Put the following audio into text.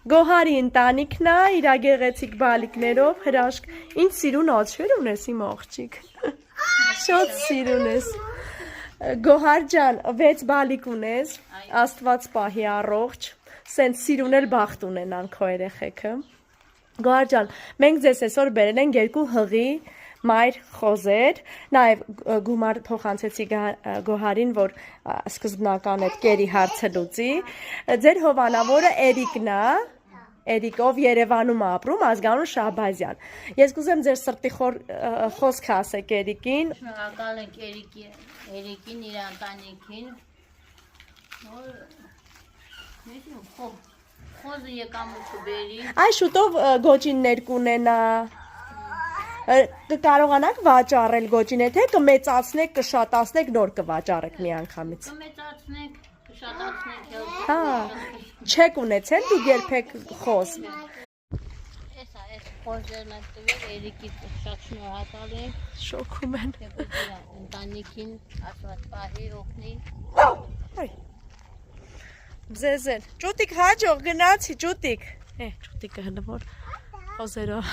Գոհարի ընտանիքն է, իր գեղեցիկ բալիկներով, հրաշք։ Ինչ սիրուն օծեր ունես իմ աղջիկ։ Շատ սիրուն ես։ Գոհար ջան, 6 բալիկ ունես, Աստված պահի առողջ, սենց սիրուն էլ բախտ ունենան քո երեխեքը։ Գոհար ջան, մենք ձեզ այսօր բերել ենք 2 հղի մայր խոզեր, նաև գումար փոխանցեցի Գոհարին, որ սկզբնական այդ կերի հարցը լուծի։ Ձեր հովանավորը Էրիկն է, Էրիկով Երևանում ապրում, ազգանուն Շահբազյան։ Ես կուզեմ ձեր սրտի խոսքը ասեք Էրիկին։ Շնորհակալ ենք Էրիկին, իր ընտանիքին, որ խոզը եկամուտը բերի։ Այ շուտով գոճիններ կունենա։ Կարողանաք վաճառել գոճին, թե կմեծացնեք, կշատացնեք, նոր կվաճառեք միանգամից։ Կմեծացնենք, կշատացնենք։ Հա, չեք ունեցել դուք երբեք խոզ։ Այս խոզերն են տվել Էրիկի շատ շնորհակալ ենք։ Շոքում են։ Ընտանիքին Աստված պահի օգնի։ Ձեզեն, ճուտիկ հաջող գնացի, ճուտիկ։ Ճուտիկը հնվոր խոզերով։